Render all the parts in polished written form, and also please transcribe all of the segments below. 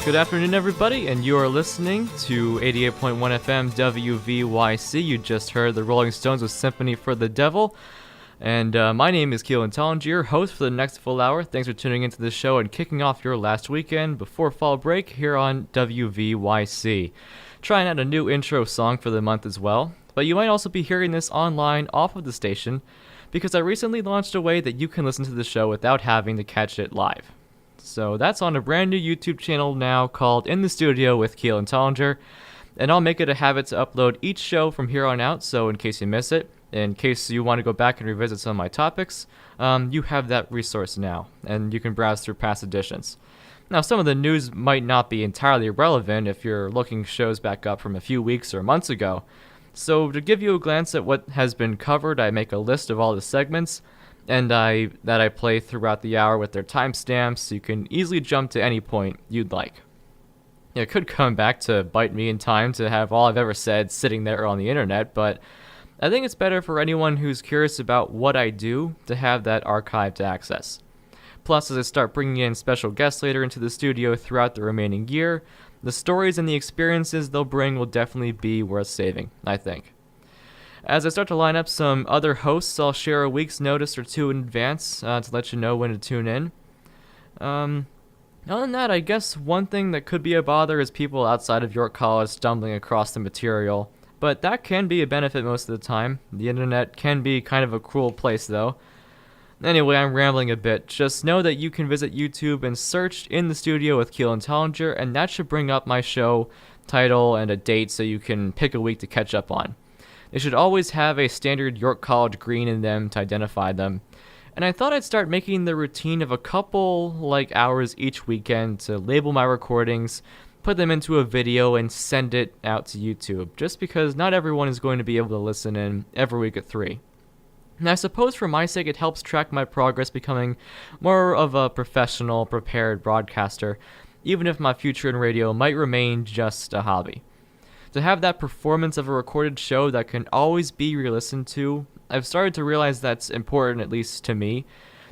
Good afternoon, everybody, and you are listening to 88.1 FM WVYC. You just heard the Rolling Stones with Symphony for the Devil. And my name is Keelan Tollinger, your host for the next full hour. Thanks for tuning into the show and kicking off your last weekend before fall break here on WVYC. Trying out a new intro song for the month as well, but you might also be hearing this online off of the station because I recently launched a way that you can listen to the show without having to catch it live. So that's on a brand new YouTube channel now called In the Studio with Keelan Tollinger, and I'll make it a habit to upload each show from here on out, so in case you miss it, in case you want to go back and revisit some of my topics, you have that resource now, and you can browse through past editions. Now, some of the news might not be entirely relevant if you're looking shows back up from a few weeks or months ago, so to give you a glance at what has been covered, I make a list of all the segments, and I play throughout the hour with their timestamps, so you can easily jump to any point you'd like. It could come back to bite me in time to have all I've ever said sitting there on the internet, but I think it's better for anyone who's curious about what I do to have that archive to access. Plus, as I start bringing in special guests later into the studio throughout the remaining year, the stories and the experiences they'll bring will definitely be worth saving, I think. As I start to line up some other hosts, I'll share a week's notice or two in advance to let you know when to tune in. Other than that, I guess one thing that could be a bother is people outside of York College stumbling across the material, but that can be a benefit most of the time. The internet can be kind of a cruel place, though. Anyway, I'm rambling a bit. Just know that you can visit YouTube and search In the Studio with Keelan Tollinger, and that should bring up my show title and a date so you can pick a week to catch up on. They should always have a standard York College green in them to identify them. And I thought I'd start making the routine of a couple hours each weekend to label my recordings, put them into a video, and send it out to YouTube, just because not everyone is going to be able to listen in every week at 3. And I suppose for my sake it helps track my progress becoming more of a professional, prepared broadcaster, even if my future in radio might remain just a hobby. To have that performance of a recorded show that can always be re-listened to, I've started to realize that's important, at least to me,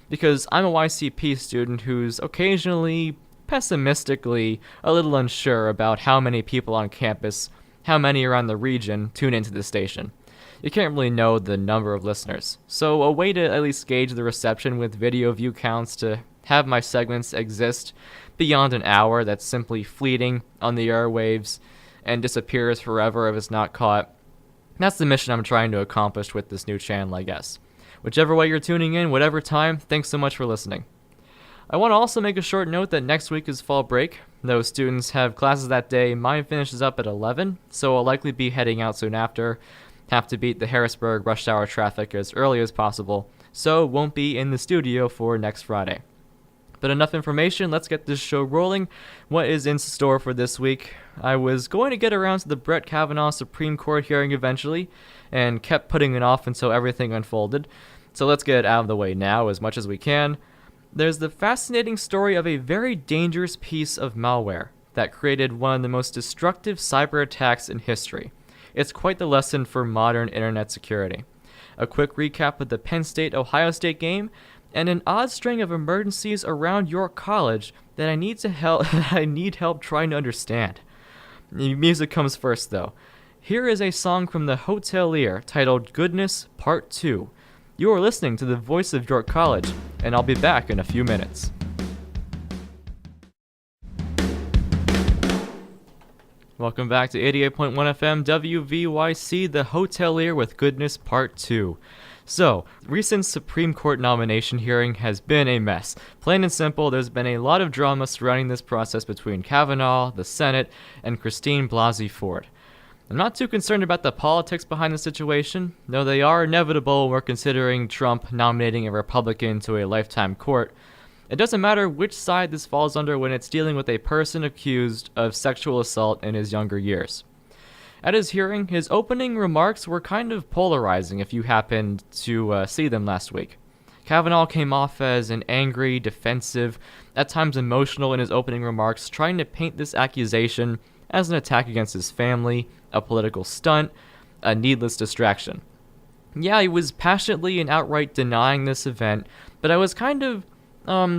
because I'm a YCP student who's occasionally, pessimistically, a little unsure about how many people on campus, how many around the region, tune into the station. You can't really know the number of listeners, so a way to at least gauge the reception with video view counts to have my segments exist beyond an hour that's simply fleeting on the airwaves and disappears forever if it's not caught. That's the mission I'm trying to accomplish with this new channel, I guess. Whichever way you're tuning in, whatever time, thanks so much for listening. I want to also make a short note that next week is fall break. Though students have classes that day, mine finishes up at 11, so I'll likely be heading out soon after. Have to beat the Harrisburg rush hour traffic as early as possible, so won't be in the studio for next Friday. But enough information, let's get this show rolling. What is in store for this week? I was going to get around to the Brett Kavanaugh Supreme Court hearing eventually, and kept putting it off until everything unfolded. So let's get it out of the way now as much as we can. There's the fascinating story of a very dangerous piece of malware that created one of the most destructive cyber attacks in history. It's quite the lesson for modern internet security. A quick recap of the Penn State-Ohio State game, and an odd string of emergencies around York College that I need help trying to understand. Music comes first, though. Here is a song from the Hotelier titled Goodness Part 2. You are listening to the voice of York College, and I'll be back in a few minutes. Welcome back to 88.1 FM WVYC, the Hotelier with Goodness Part 2. So, recent Supreme Court nomination hearing has been a mess. Plain and simple, there's been a lot of drama surrounding this process between Kavanaugh, the Senate, and Christine Blasey Ford. I'm not too concerned about the politics behind the situation, though they are inevitable when we're considering Trump nominating a Republican to a lifetime court. It doesn't matter which side this falls under when it's dealing with a person accused of sexual assault in his younger years. At his hearing, his opening remarks were kind of polarizing if you happened to see them last week. Kavanaugh came off as an angry, defensive, at times emotional in his opening remarks, trying to paint this accusation as an attack against his family, a political stunt, a needless distraction. Yeah, he was passionately and outright denying this event, but I was kind of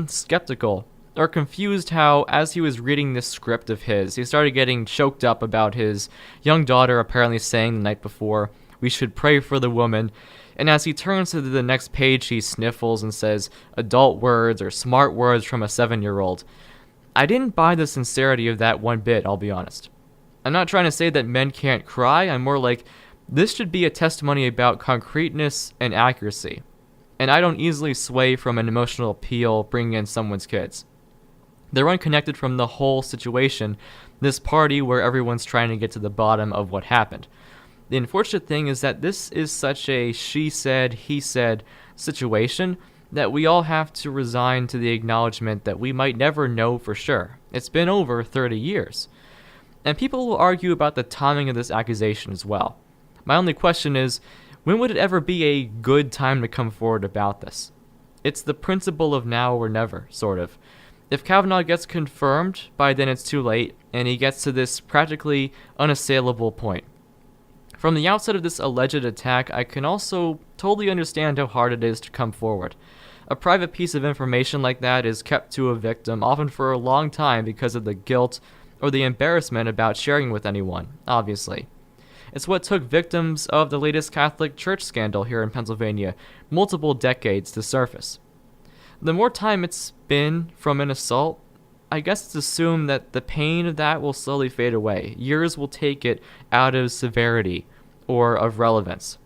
skeptical are confused how, as he was reading this script of his, he started getting choked up about his young daughter apparently saying the night before, "We should pray for the woman." And as he turns to the next page, he sniffles and says adult words or smart words from a 7-year-old. I didn't buy the sincerity of that one bit, I'll be honest. I'm not trying to say that men can't cry. I'm more like, this should be a testimony about concreteness and accuracy. And I don't easily sway from an emotional appeal bringing in someone's kids. They're unconnected from the whole situation, this party where everyone's trying to get to the bottom of what happened. The unfortunate thing is that this is such a she said, he said situation that we all have to resign to the acknowledgement that we might never know for sure. It's been over 30 years. And people will argue about the timing of this accusation as well. My only question is, when would it ever be a good time to come forward about this? It's the principle of now or never, sort of. If Kavanaugh gets confirmed, by then it's too late, and he gets to this practically unassailable point. From the outset of this alleged attack, I can also totally understand how hard it is to come forward. A private piece of information like that is kept to a victim, often for a long time because of the guilt or the embarrassment about sharing with anyone, obviously. It's what took victims of the latest Catholic Church scandal here in Pennsylvania multiple decades to surface. The more time it's been from an assault, I guess it's assumed that the pain of that will slowly fade away. Years will take it out of severity or of relevance.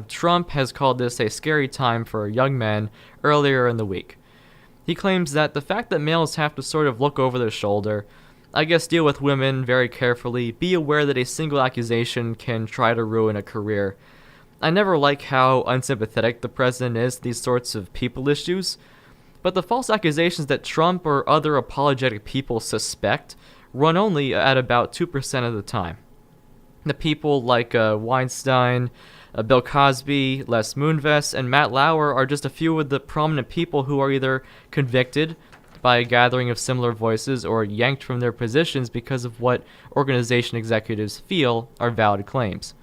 Trump has called this a scary time for young men earlier in the week. He claims that the fact that males have to sort of look over their shoulder, I guess deal with women very carefully, be aware that a single accusation can try to ruin a career. I never like how unsympathetic the president is to these sorts of people issues, but the false accusations that Trump or other apologetic people suspect run only at about 2% of the time. The people like Weinstein, Bill Cosby, Les Moonves, and Matt Lauer are just a few of the prominent people who are either convicted by a gathering of similar voices or yanked from their positions because of what organization executives feel are valid claims.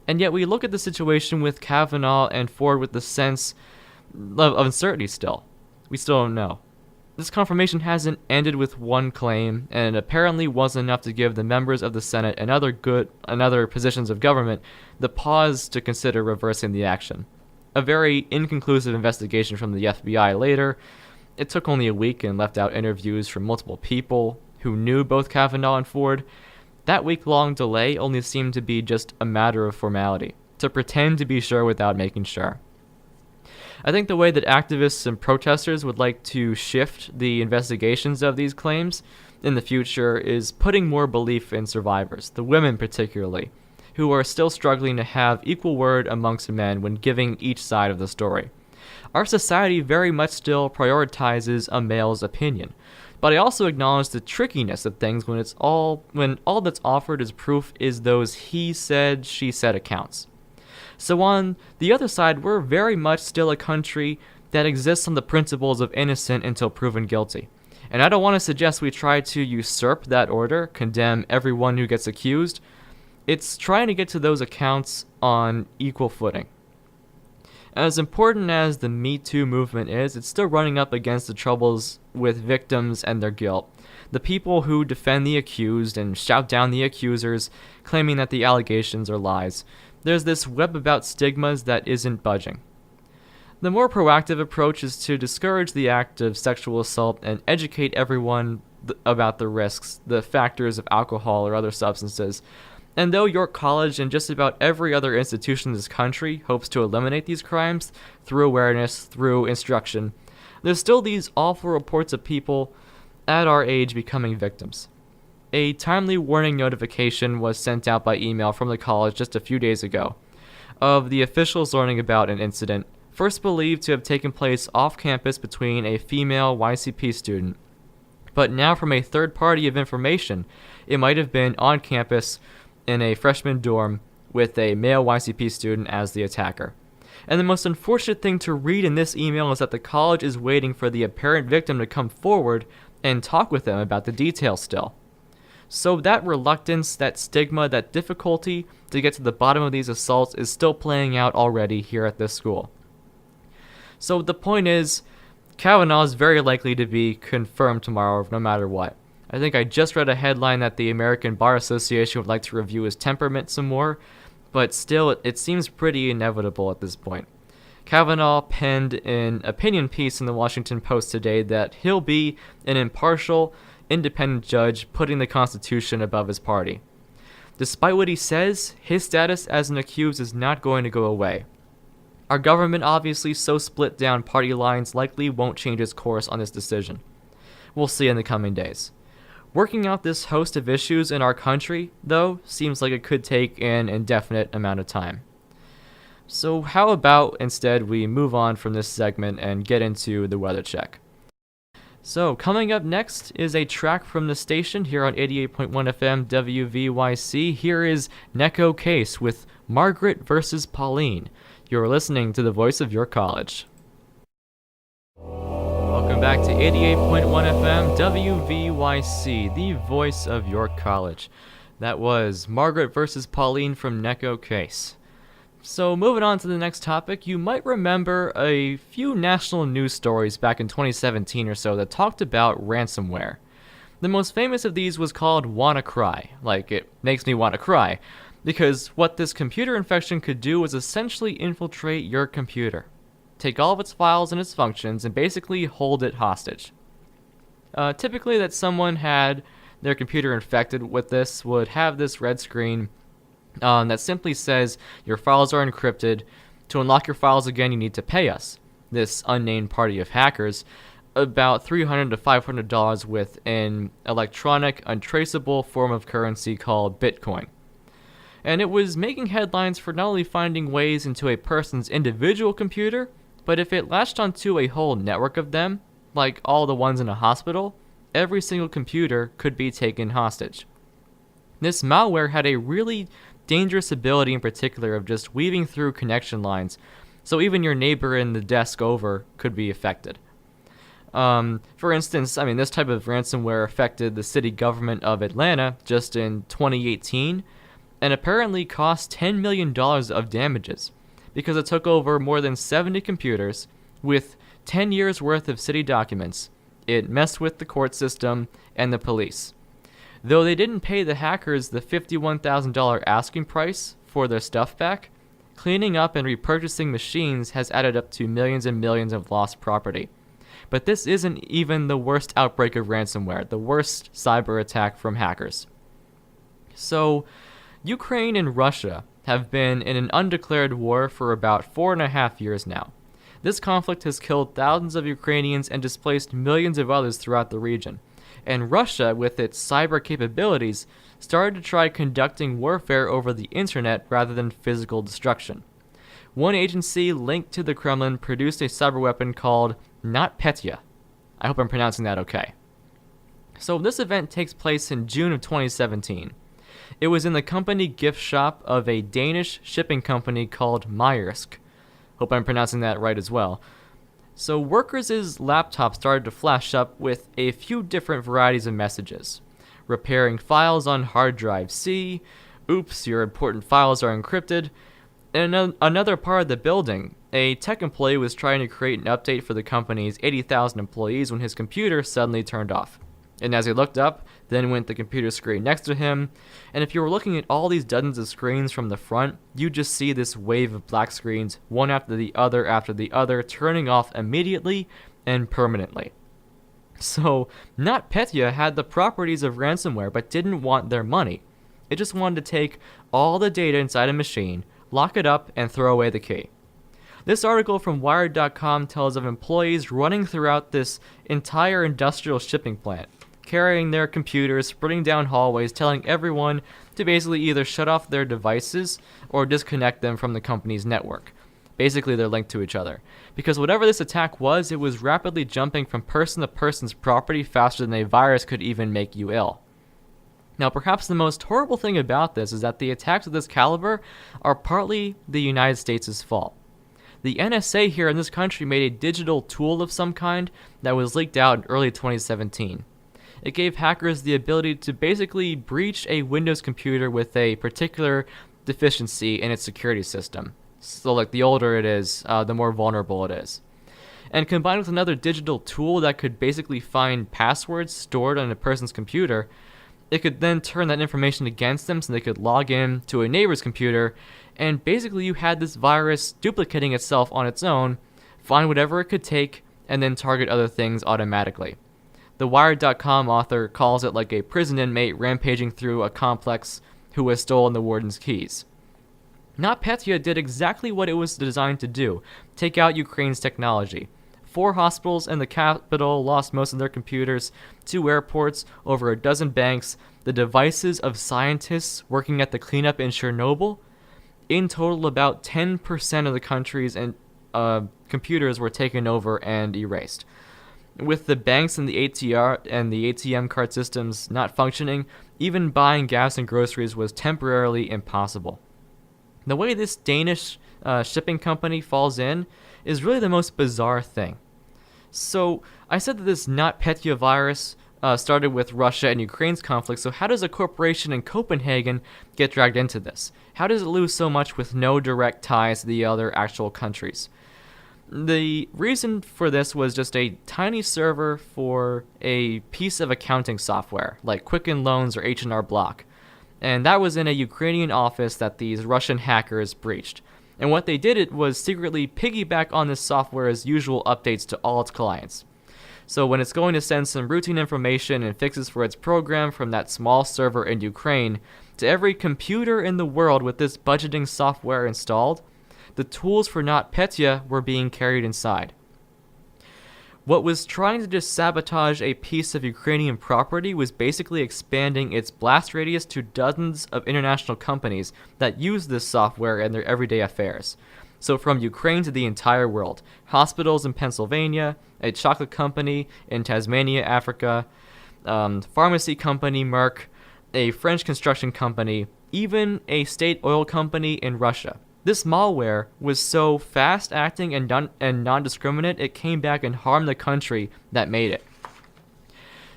And yet we look at the situation with Kavanaugh and Ford with the sense of uncertainty still. We still don't know. This confirmation hasn't ended with one claim, and it apparently wasn't enough to give the members of the Senate and other positions of government the pause to consider reversing the action. A very inconclusive investigation from the FBI later. It took only a week and left out interviews from multiple people who knew both Kavanaugh and Ford. That week-long delay only seemed to be just a matter of formality, to pretend to be sure without making sure. I think the way that activists and protesters would like to shift the investigations of these claims in the future is putting more belief in survivors, the women particularly, who are still struggling to have equal word amongst men when giving each side of the story. Our society very much still prioritizes a male's opinion, but I also acknowledge the trickiness of things when all that's offered as proof is those he said, she said accounts. So on the other side, we're very much still a country that exists on the principles of innocent until proven guilty. And I don't want to suggest we try to usurp that order, condemn everyone who gets accused. It's trying to get to those accounts on equal footing. As important as the Me Too movement is, it's still running up against the troubles with victims and their guilt. The people who defend the accused and shout down the accusers, claiming that the allegations are lies. There's this web about stigmas that isn't budging. The more proactive approach is to discourage the act of sexual assault and educate everyone about the risks, the factors of alcohol or other substances. And though York College and just about every other institution in this country hopes to eliminate these crimes through awareness, through instruction, there's still these awful reports of people at our age becoming victims. A timely warning notification was sent out by email from the college just a few days ago of the officials learning about an incident first believed to have taken place off campus between a female YCP student, but now from a third party of information, it might have been on campus in a freshman dorm with a male YCP student as the attacker. And the most unfortunate thing to read in this email is that the college is waiting for the apparent victim to come forward and talk with them about the details still. So that reluctance, that stigma, that difficulty to get to the bottom of these assaults is still playing out already here at this school. So the point is, Kavanaugh is very likely to be confirmed tomorrow, no matter what. I think I just read a headline that the American Bar Association would like to review his temperament some more, but still, it seems pretty inevitable at this point. Kavanaugh penned an opinion piece in the Washington Post today that he'll be an impartial, independent judge putting the Constitution above his party. Despite what he says, his status as an accused is not going to go away. Our government, obviously so split down party lines, likely won't change its course on this decision. We'll see in the coming days. Working out this host of issues in our country, though, seems like it could take an indefinite amount of time. So how about instead we move on from this segment and get into the weather check. So coming up next is a track from the station here on 88.1 FM WVYC. Here is Neko Case with Margaret vs. Pauline. You're listening to the voice of your college. Welcome back to 88.1 FM WVYC, the voice of your college. That was Margaret vs. Pauline from Neko Case. So moving on to the next topic, you might remember a few national news stories back in 2017 or so that talked about ransomware. The most famous of these was called WannaCry, like it makes me want to cry, because what this computer infection could do was essentially infiltrate your computer, take all of its files and its functions, and basically hold it hostage. Typically that someone had their computer infected with this would have this red screen that simply says your files are encrypted. To unlock your files again, you need to pay us, this unnamed party of hackers, about $300 to $500 with an electronic, untraceable form of currency called Bitcoin. And it was making headlines for not only finding ways into a person's individual computer, but if it latched onto a whole network of them, like all the ones in a hospital, every single computer could be taken hostage. This malware had a really dangerous ability in particular of just weaving through connection lines, so even your neighbor in the desk over could be affected. For instance, this type of ransomware affected the city government of Atlanta just in 2018, and apparently cost $10 million of damages, because it took over more than 70 computers with 10 years worth of city documents. It messed with the court system and the police. Though they didn't pay the hackers the $51,000 asking price for their stuff back, cleaning up and repurchasing machines has added up to millions and millions of lost property. But this isn't even the worst outbreak of ransomware, the worst cyber attack from hackers. So, Ukraine and Russia have been in an undeclared war for about 4.5 years now. This conflict has killed thousands of Ukrainians and displaced millions of others throughout the region. And Russia, with its cyber capabilities, started to try conducting warfare over the internet rather than physical destruction. One agency linked to the Kremlin produced a cyber weapon called NotPetya. I hope I'm pronouncing that okay. So this event takes place in June of 2017. It was in the company gift shop of a Danish shipping company called Maersk. Hope I'm pronouncing that right as well. So workers' laptops started to flash up with a few different varieties of messages. Repairing files on hard drive C, oops, your important files are encrypted. In another part of the building, a tech employee was trying to create an update for the company's 80,000 employees when his computer suddenly turned off. And as he looked up, then went the computer screen next to him, and if you were looking at all these dozens of screens from the front, you just see this wave of black screens, one after the other, turning off immediately and permanently. So, NotPetya had the properties of ransomware, but didn't want their money. It just wanted to take all the data inside a machine, lock it up, and throw away the key. This article from Wired.com tells of employees running throughout this entire industrial shipping plant, carrying their computers, sprinting down hallways, telling everyone to basically either shut off their devices or disconnect them from the company's network. Basically, they're linked to each other. Because whatever this attack was, it was rapidly jumping from person to person's property faster than a virus could even make you ill. Now, perhaps the most horrible thing about this is that the attacks of this caliber are partly the United States' fault. The NSA here in this country made a digital tool of some kind that was leaked out in early 2017. It gave hackers the ability to basically breach a Windows computer with a particular deficiency in its security system. So like the older it is, the more vulnerable it is. And combined with another digital tool that could basically find passwords stored on a person's computer, it could then turn that information against them so they could log in to a neighbor's computer, and basically you had this virus duplicating itself on its own, find whatever it could take, and then target other things automatically. The Wired.com author calls it like a prison inmate rampaging through a complex who has stolen the warden's keys. NotPetya did exactly what it was designed to do, take out Ukraine's technology. 4 hospitals in the capital lost most of their computers, 2 airports, over a dozen banks, the devices of scientists working at the cleanup in Chernobyl. In total, about 10% of the country's computers were taken over and erased. With the banks and the ATM card systems not functioning, even buying gas and groceries was temporarily impossible. The way this Danish shipping company falls in is really the most bizarre thing. So, I said that this NotPetya virus started with Russia and Ukraine's conflict, so how does a corporation in Copenhagen get dragged into this? How does it lose so much with no direct ties to the other actual countries? The reason for this was just a tiny server for a piece of accounting software, like Quicken Loans or H&R Block. And that was in a Ukrainian office that these Russian hackers breached. And what they did was secretly piggyback on this software's usual updates to all its clients. So when it's going to send some routine information and fixes for its program from that small server in Ukraine to every computer in the world with this budgeting software installed, the tools for NotPetya were being carried inside. What was trying to just sabotage a piece of Ukrainian property was basically expanding its blast radius to dozens of international companies that use this software in their everyday affairs. So from Ukraine to the entire world, hospitals in Pennsylvania, a chocolate company in Tasmania, Africa, pharmacy company Merck, a French construction company, even a state oil company in Russia. This malware was so fast-acting and non-discriminate, it came back and harmed the country that made it.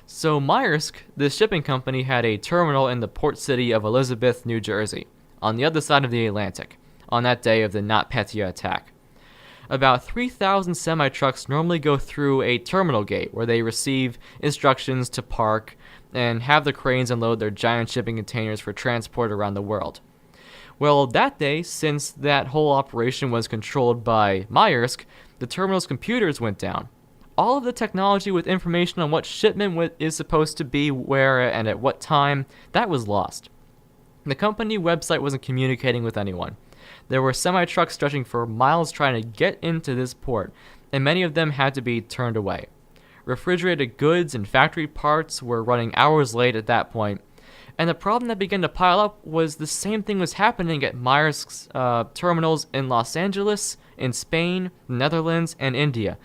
So Maersk, the shipping company, had a terminal in the port city of Elizabeth, New Jersey, on the other side of the Atlantic, on that day of the NotPetya attack. About 3,000 semi-trucks normally go through a terminal gate where they receive instructions to park and have the cranes unload their giant shipping containers for transport around the world. Well, that day, since that whole operation was controlled by Maersk, the terminal's computers went down. All of the technology with information on what shipment is supposed to be where and at what time, that was lost. The company website wasn't communicating with anyone. There were semi-trucks stretching for miles trying to get into this port, and many of them had to be turned away. Refrigerated goods and factory parts were running hours late at that point, and the problem that began to pile up was the same thing was happening at Maersk's terminals in Los Angeles, in Spain, the Netherlands, and India.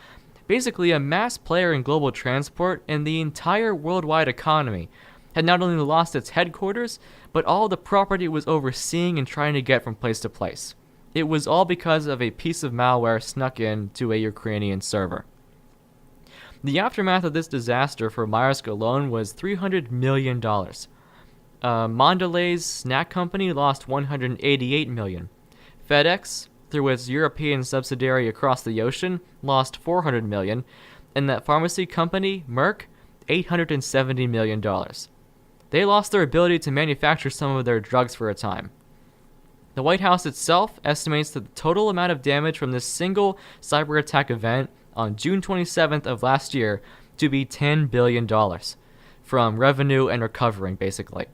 Basically, a mass player in global transport and the entire worldwide economy had not only lost its headquarters, but all the property it was overseeing and trying to get from place to place. It was all because of a piece of malware snuck in to a Ukrainian server. The aftermath of this disaster for Maersk alone was $300 million. Mondelez snack company lost $188 million. FedEx, through its European subsidiary across the ocean, lost $400 million, and that pharmacy company, Merck, $870 million. They lost their ability to manufacture some of their drugs for a time. The White House itself estimates that the total amount of damage from this single cyber attack event on June 27th of last year to be $10 billion, from revenue and recovering, basically.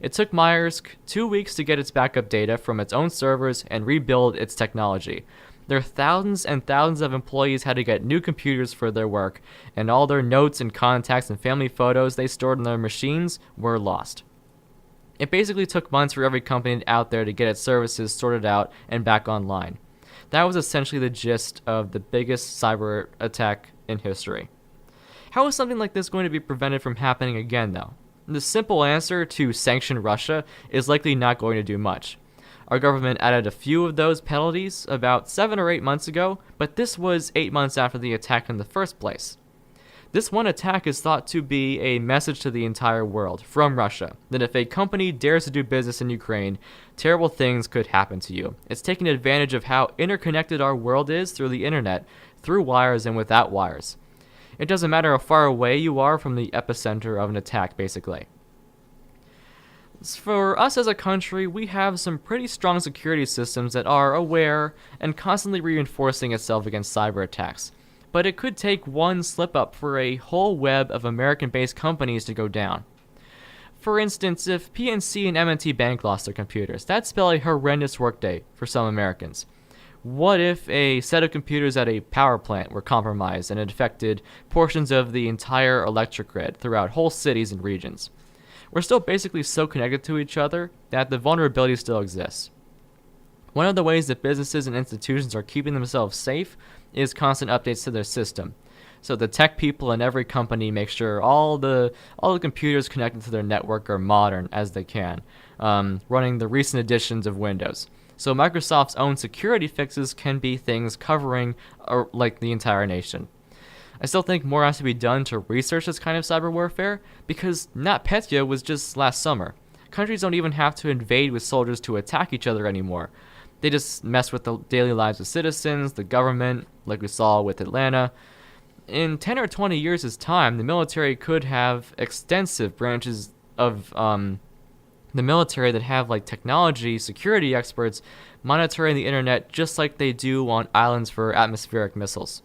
It took Maersk 2 weeks to get its backup data from its own servers and rebuild its technology. Their thousands and thousands of employees had to get new computers for their work, and all their notes and contacts and family photos they stored in their machines were lost. It basically took months for every company out there to get its services sorted out and back online. That was essentially the gist of the biggest cyber attack in history. How is something like this going to be prevented from happening again, though? The simple answer to sanction Russia is likely not going to do much. Our government added a few of those penalties about 7 or 8 months ago, but this was 8 months after the attack in the first place. This one attack is thought to be a message to the entire world from Russia that if a company dares to do business in Ukraine, terrible things could happen to you. It's taking advantage of how interconnected our world is through the internet, through wires and without wires. It doesn't matter how far away you are from the epicenter of an attack, basically. For us as a country, we have some pretty strong security systems that are aware and constantly reinforcing itself against cyber attacks. But it could take one slip up for a whole web of American-based companies to go down. For instance, if PNC and M&T Bank lost their computers, that'd spell a horrendous workday for some Americans. What if a set of computers at a power plant were compromised and it affected portions of the entire electric grid throughout whole cities and regions? We're still basically so connected to each other that the vulnerability still exists. One of the ways that businesses and institutions are keeping themselves safe is constant updates to their system. So the tech people in every company make sure all the computers connected to their network are modern as they can, running the recent editions of Windows. So Microsoft's own security fixes can be things covering like the entire nation. I still think more has to be done to research this kind of cyber warfare, because NotPetya was just last summer. Countries don't even have to invade with soldiers to attack each other anymore. They just mess with the daily lives of citizens, the government, like we saw with Atlanta. In 10 or 20 years' time, the military could have extensive branches of the military that have like technology, security experts monitoring the internet just like they do on islands for atmospheric missiles.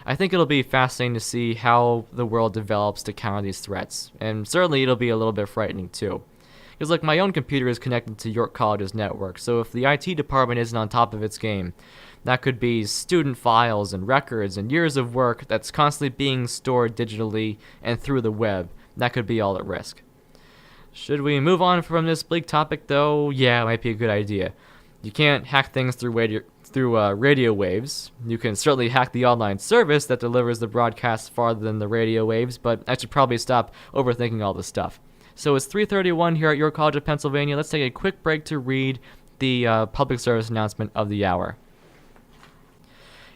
I think it'll be fascinating to see how the world develops to counter these threats, and certainly it'll be a little bit frightening too. Because like my own computer is connected to York College's network, so if the IT department isn't on top of its game, that could be student files and records and years of work that's constantly being stored digitally and through the web. That could be all at risk. Should we move on from this bleak topic though? Yeah, it might be a good idea. You can't hack things through radio waves. You can certainly hack the online service that delivers the broadcast farther than the radio waves, but I should probably stop overthinking all this stuff. So it's 3:31 here at York College of Pennsylvania. Let's take a quick break to read the public service announcement of the hour.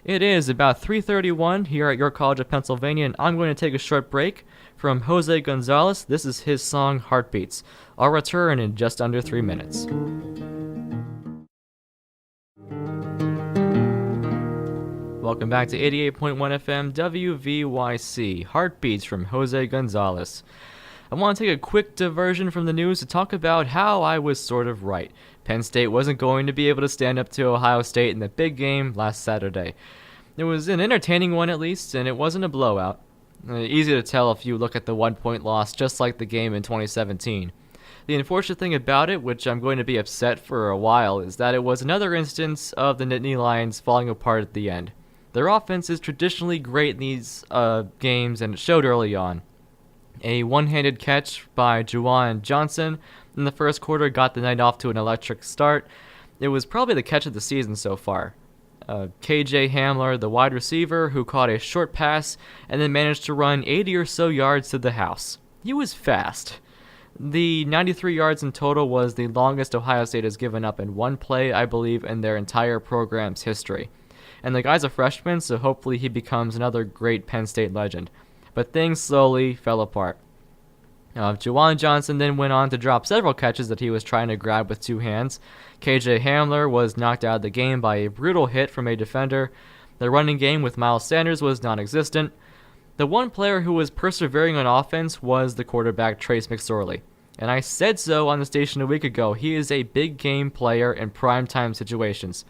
It is about 3:31 here at York College of Pennsylvania, and I'm going to take a short break from Jose Gonzalez. This is his song Heartbeats. I'll return in just under 3 minutes. Welcome back to 88.1 FM WVYC, Heartbeats from Jose Gonzalez. I want to take a quick diversion from the news to talk about how I was sort of right. Penn State wasn't going to be able to stand up to Ohio State in the big game last Saturday. It was an entertaining one at least, and it wasn't a blowout. Easy to tell if you look at the 1-point loss, just like the game in 2017. The unfortunate thing about it, which I'm going to be upset for a while, is that it was another instance of the Nittany Lions falling apart at the end. Their offense is traditionally great in these games, and it showed early on. A one-handed catch by Juwan Johnson in the first quarter got the night off to an electric start. It was probably the catch of the season so far. KJ Hamler, the wide receiver, who caught a short pass and then managed to run 80 or so yards to the house. He was fast. The 93 yards in total was the longest Ohio State has given up in one play, I believe, in their entire program's history. And the guy's a freshman, so hopefully he becomes another great Penn State legend. But things slowly fell apart. Juwan Johnson then went on to drop several catches that he was trying to grab with two hands. KJ Hamler was knocked out of the game by a brutal hit from a defender. The running game with Miles Sanders was non-existent. The one player who was persevering on offense was the quarterback Trace McSorley. And I said so on the station a week ago. He is a big game player in primetime situations.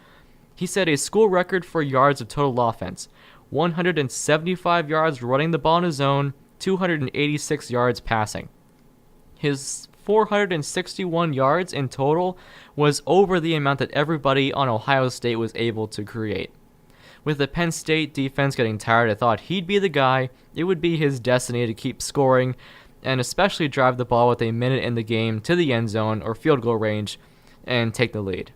He set a school record for yards of total offense. 175 yards running the ball on his own, 286 yards passing. His 461 yards in total was over the amount that everybody on Ohio State was able to create. With the Penn State defense getting tired, I thought he'd be the guy. It would be his destiny to keep scoring and especially drive the ball with a minute in the game to the end zone or field goal range and take the lead.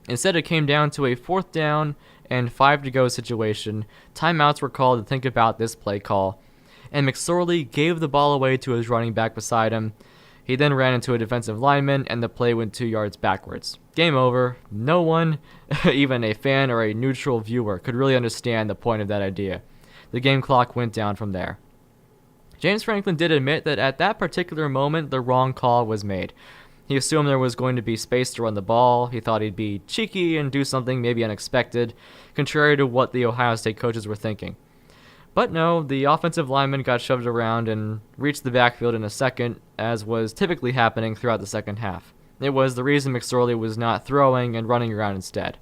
Instead, it came down to a 4th down and 5 to go situation. Timeouts were called to think about this play call, and McSorley gave the ball away to his running back beside him. He then ran into a defensive lineman, and the play went 2 yards backwards. Game over. No one, even a fan or a neutral viewer, could really understand the point of that idea. The game clock went down from there. James Franklin did admit that at that particular moment, the wrong call was made. He assumed there was going to be space to run the ball. He thought he'd be cheeky and do something maybe unexpected, contrary to what the Ohio State coaches were thinking. But no, the offensive lineman got shoved around and reached the backfield in a second, as was typically happening throughout the second half. It was the reason McSorley was not throwing and running around instead.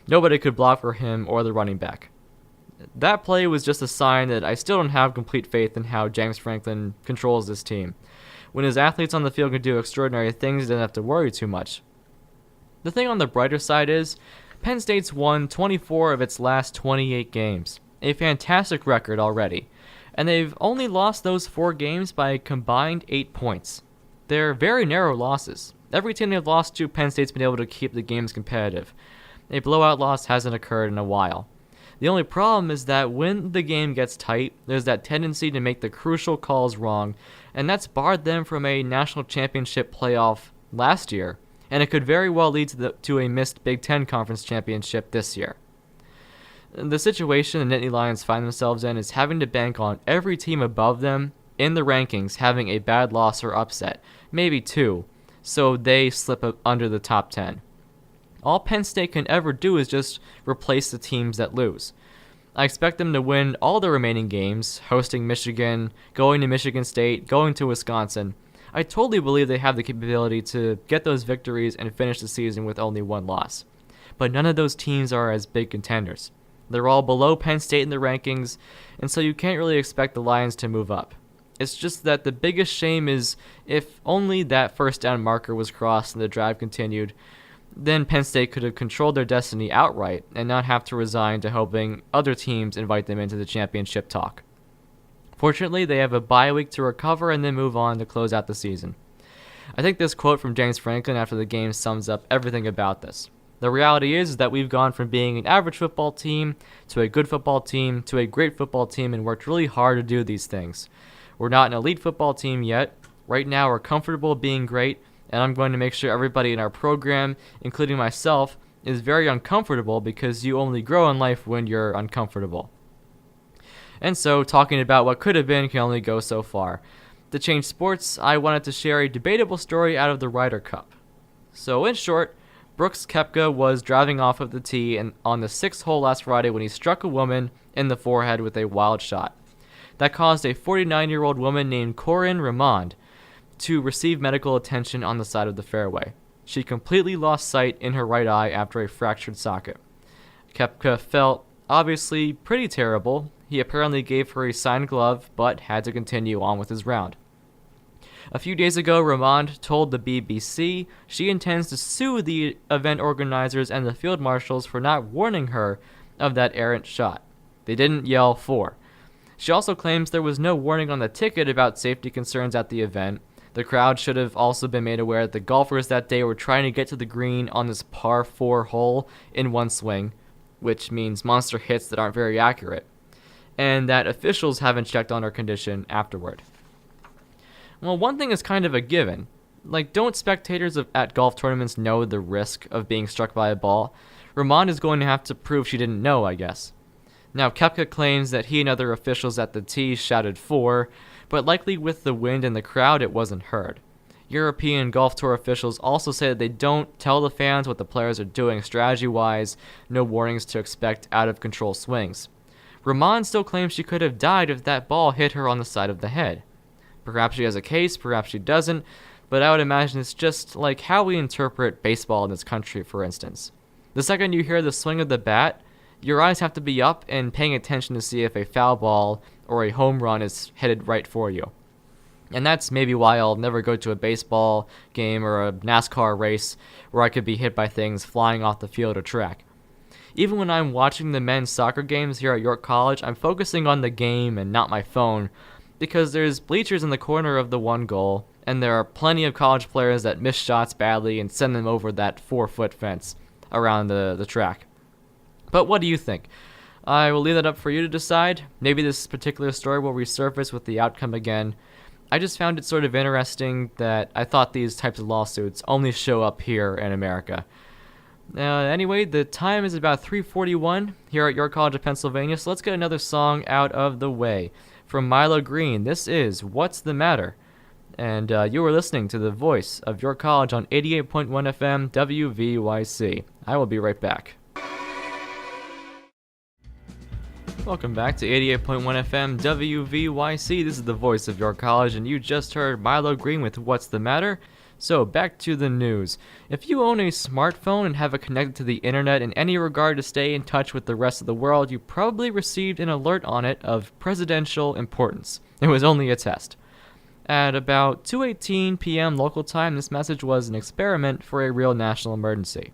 Nobody could block for him or the running back. That play was just a sign that I still don't have complete faith in how James Franklin controls this team. When his athletes on the field can do extraordinary things, he doesn't have to worry too much. The thing on the brighter side is, Penn State's won 24 of its last 28 games, a fantastic record already, and they've only lost those 4 games by a combined 8 points. They're very narrow losses. Every team they've lost to, Penn State's been able to keep the games competitive. A blowout loss hasn't occurred in a while. The only problem is that when the game gets tight, there's that tendency to make the crucial calls wrong, and that's barred them from a national championship playoff last year, and it could very well lead to a missed Big Ten Conference championship this year. The situation the Nittany Lions find themselves in is having to bank on every team above them in the rankings having a bad loss or upset, maybe 2, so they slip up under the top 10. All Penn State can ever do is just replace the teams that lose. I expect them to win all the remaining games, hosting Michigan, going to Michigan State, going to Wisconsin. I totally believe they have the capability to get those victories and finish the season with only 1 loss. But none of those teams are as big contenders. They're all below Penn State in the rankings, and so you can't really expect the Lions to move up. It's just that the biggest shame is if only that first down marker was crossed and the drive continued, then Penn State could have controlled their destiny outright and not have to resign to hoping other teams invite them into the championship talk. Fortunately, they have a bye week to recover and then move on to close out the season. I think this quote from James Franklin after the game sums up everything about this. The reality is that we've gone from being an average football team to a good football team to a great football team and worked really hard to do these things. We're not an elite football team yet. Right now, we're comfortable being great, and I'm going to make sure everybody in our program, including myself, is very uncomfortable because you only grow in life when you're uncomfortable. And so, talking about what could have been can only go so far. To change sports, I wanted to share a debatable story out of the Ryder Cup. So, in short, Brooks Koepka was driving off of the tee on the 6th hole last Friday when he struck a woman in the forehead with a wild shot. That caused a 49-year-old woman named Corinne Raymond to receive medical attention on the side of the fairway. She completely lost sight in her right eye after a fractured socket. Koepka felt obviously pretty terrible. He apparently gave her a signed glove, but had to continue on with his round. A few days ago, Raymond told the BBC she intends to sue the event organizers and the field marshals for not warning her of that errant shot. They didn't yell "for." She also claims there was no warning on the ticket about safety concerns at the event. The crowd should have also been made aware that the golfers that day were trying to get to the green on this par 4 hole in one swing, which means monster hits that aren't very accurate, and that officials haven't checked on her condition afterward. Well, one thing is kind of a given. Don't spectators at golf tournaments know the risk of being struck by a ball? Raymond is going to have to prove she didn't know, I guess. Now, Koepka claims that he and other officials at the tee shouted "for," but likely with the wind and the crowd, it wasn't heard. European Golf Tour officials also say that they don't tell the fans what the players are doing strategy-wise, no warnings to expect out-of-control swings. Raymond still claims she could have died if that ball hit her on the side of the head. Perhaps she has a case, perhaps she doesn't, but I would imagine it's just like how we interpret baseball in this country, for instance. The second you hear the swing of the bat, your eyes have to be up and paying attention to see if a foul ball or a home run is headed right for you. And that's maybe why I'll never go to a baseball game or a NASCAR race where I could be hit by things flying off the field or track. Even when I'm watching the men's soccer games here at York College, I'm focusing on the game and not my phone, because there's bleachers in the corner of the one goal, and there are plenty of college players that miss shots badly and send them over that 4-foot fence around the track. But what do you think? I will leave that up for you to decide. Maybe this particular story will resurface with the outcome again. I just found it sort of interesting that I thought these types of lawsuits only show up here in America. Anyway, the time is about 3:41 here at York College of Pennsylvania, so let's get another song out of the way. From Milo Green, this is "What's the Matter?" and you are listening to the voice of your college on 88.1 FM WVYC. I will be right back. Welcome back to 88.1 FM WVYC. This is the voice of your college, and you just heard Milo Green with What's the Matter? So, back to the news. If you own a smartphone and have it connected to the internet in any regard to stay in touch with the rest of the world, you probably received an alert on it of presidential importance. It was only a test. At about 2:18 p.m. local time, this message was an experiment for a real national emergency.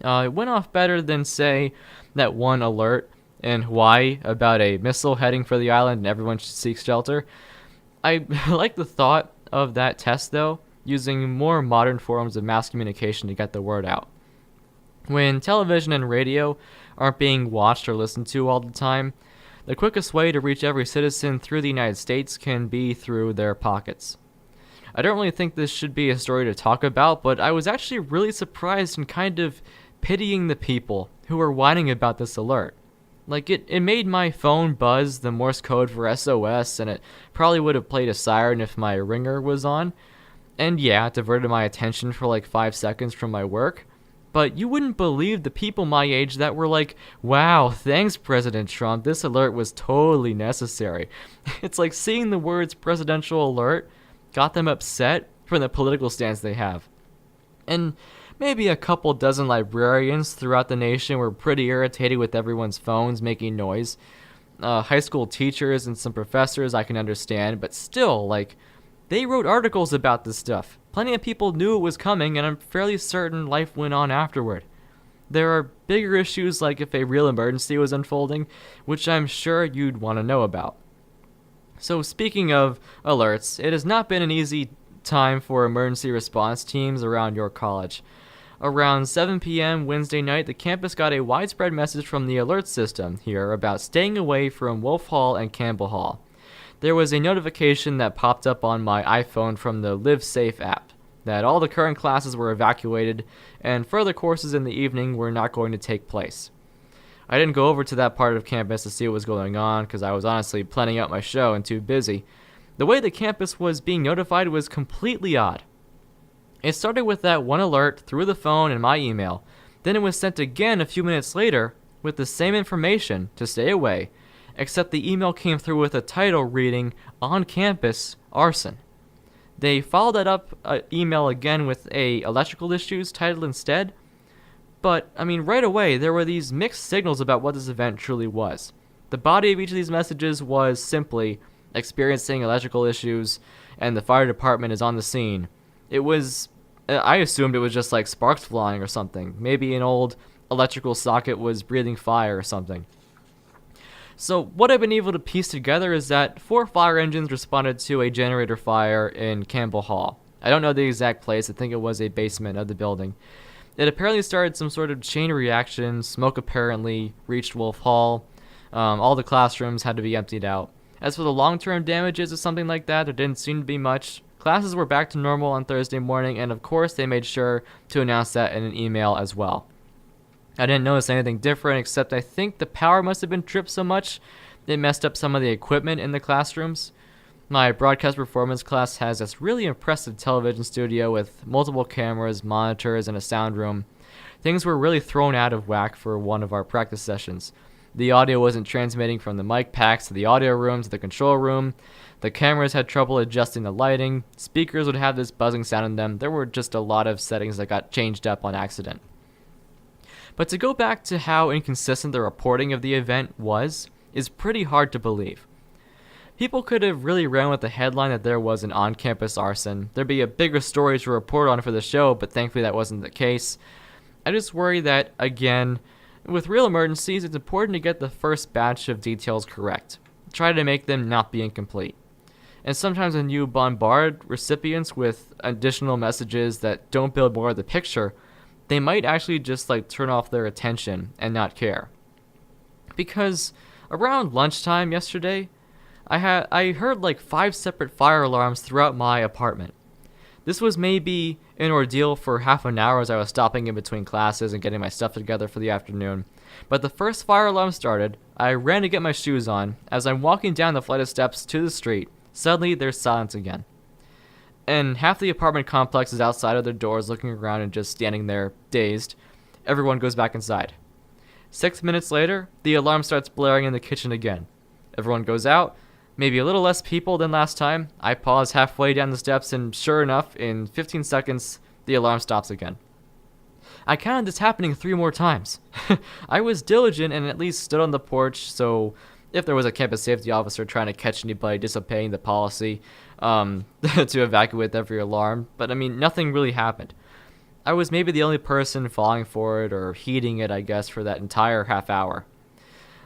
It went off better than, say, that one alert in Hawaii about a missile heading for the island and everyone should seek shelter. I like the thought of that test, though, using more modern forms of mass communication to get the word out. When television and radio aren't being watched or listened to all the time, the quickest way to reach every citizen through the United States can be through their pockets. I don't really think this should be a story to talk about, but I was actually really surprised and kind of pitying the people who were whining about this alert. Like, it made my phone buzz the Morse code for SOS, and it probably would have played a siren if my ringer was on. And yeah, it diverted my attention for like 5 seconds from my work. But you wouldn't believe the people my age that were like, wow, thanks President Trump, this alert was totally necessary. It's like seeing the words presidential alert got them upset from the political stance they have. And maybe a couple dozen librarians throughout the nation were pretty irritated with everyone's phones making noise. High school teachers and some professors I can understand, but still, like, they wrote articles about this stuff. Plenty of people knew it was coming, and I'm fairly certain life went on afterward. There are bigger issues like if a real emergency was unfolding, which I'm sure you'd want to know about. So speaking of alerts, it has not been an easy time for emergency response teams around your college. Around 7 p.m. Wednesday night, the campus got a widespread message from the alert system here about staying away from Wolf Hall and Campbell Hall. There was a notification that popped up on my iPhone from the Live Safe app that all the current classes were evacuated and further courses in the evening were not going to take place. I didn't go over to that part of campus to see what was going on because I was honestly planning out my show and too busy. The way the campus was being notified was completely odd. It started with that one alert through the phone and my email. Then it was sent again a few minutes later with the same information to stay away, except the email came through with a title reading, On Campus, Arson. They followed that up email again with a electrical issues title instead. But, right away, there were these mixed signals about what this event truly was. The body of each of these messages was simply, experiencing electrical issues, and the fire department is on the scene. It was, I assumed it was just like sparks flying or something. Maybe an old electrical socket was breathing fire or something. So what I've been able to piece together is that 4 fire engines responded to a generator fire in Campbell Hall. I don't know the exact place. I think it was a basement of the building. It apparently started some sort of chain reaction. Smoke apparently reached Wolf Hall. All the classrooms had to be emptied out. As for the long-term damages of something like that, there didn't seem to be much. Classes were back to normal on Thursday morning, and of course they made sure to announce that in an email as well. I didn't notice anything different, except I think the power must have been tripped so much it messed up some of the equipment in the classrooms. My broadcast performance class has this really impressive television studio with multiple cameras, monitors, and a sound room. Things were really thrown out of whack for one of our practice sessions. The audio wasn't transmitting from the mic packs to the audio room to the control room. The cameras had trouble adjusting the lighting. Speakers would have this buzzing sound in them. There were just a lot of settings that got changed up on accident. But to go back to how inconsistent the reporting of the event was, is pretty hard to believe. People could have really ran with the headline that there was an on-campus arson. There'd be a bigger story to report on for the show, but thankfully that wasn't the case. I just worry that, again, with real emergencies, it's important to get the first batch of details correct. Try to make them not be incomplete. And sometimes when you bombard recipients with additional messages that don't build more of the picture, they might actually just turn off their attention and not care. Because around lunchtime yesterday, I heard 5 separate fire alarms throughout my apartment. This was maybe an ordeal for half an hour as I was stopping in between classes and getting my stuff together for the afternoon. But the first fire alarm started, I ran to get my shoes on. As I'm walking down the flight of steps to the street, suddenly there's silence again. and half the apartment complex is outside of their doors looking around and just standing there, dazed. Everyone goes back inside. 6 minutes later, the alarm starts blaring in the kitchen again. Everyone goes out, maybe a little less people than last time. I pause halfway down the steps, and sure enough, in 15 seconds, the alarm stops again. I counted this happening 3 more times. I was diligent and at least stood on the porch, so if there was a campus safety officer trying to catch anybody disobeying the policy, to evacuate every alarm, but I mean, nothing really happened. I was maybe the only person falling for it or heeding it, I guess, for that entire half hour.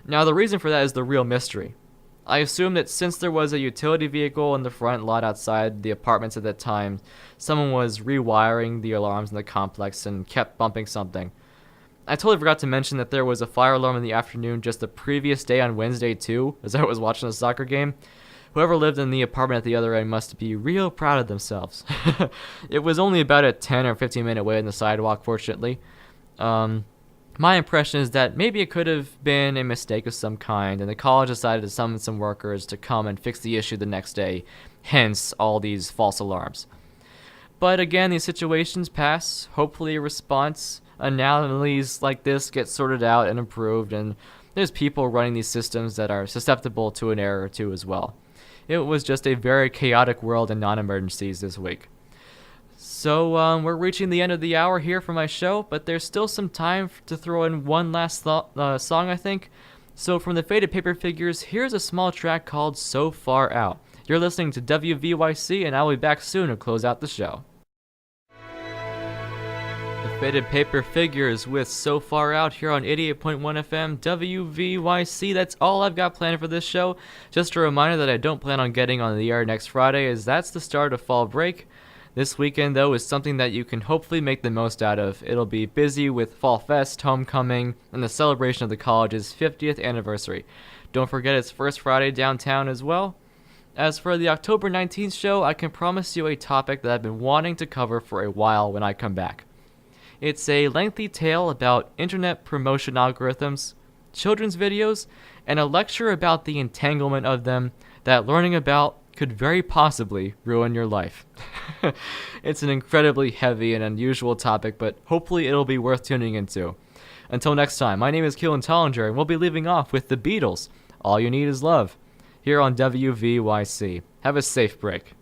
Now, the reason for that is the real mystery. I assume that since there was a utility vehicle in the front lot outside the apartments at that time, someone was rewiring the alarms in the complex and kept bumping something. I totally forgot to mention that there was a fire alarm in the afternoon just the previous day on Wednesday too, as I was watching a soccer game. Whoever lived in the apartment at the other end must be real proud of themselves. It was only about a 10 or 15 minute wait on the sidewalk, fortunately. My impression is that maybe it could have been a mistake of some kind, and the college decided to summon some workers to come and fix the issue the next day, hence all these false alarms. But again, these situations pass. Hopefully a response anomalies like this get sorted out and improved, and there's people running these systems that are susceptible to an error or two as well. It was just a very chaotic world in non-emergencies this week. So we're reaching the end of the hour here for my show, but there's still some time to throw in one last song, I think. So from the Faded Paper Figures, here's a small track called So Far Out. You're listening to WVYC, and I'll be back soon to close out the show. The Faded Paper Figures with So Far Out here on 88.1 FM WVYC. That's all I've got planned for this show. Just a reminder that I don't plan on getting on the air next Friday, as that's the start of fall break. This weekend, though, is something that you can hopefully make the most out of. It'll be busy with Fall Fest, Homecoming, and the celebration of the college's 50th anniversary. Don't forget it's First Friday downtown as well. As for the October 19th show, I can promise you a topic that I've been wanting to cover for a while when I come back. It's a lengthy tale about internet promotion algorithms, children's videos, and a lecture about the entanglement of them that learning about could very possibly ruin your life. It's an incredibly heavy and unusual topic, but hopefully it'll be worth tuning into. Until next time, my name is Keelan Tollinger, and we'll be leaving off with the Beatles, All You Need Is Love, here on WVYC. Have a safe break.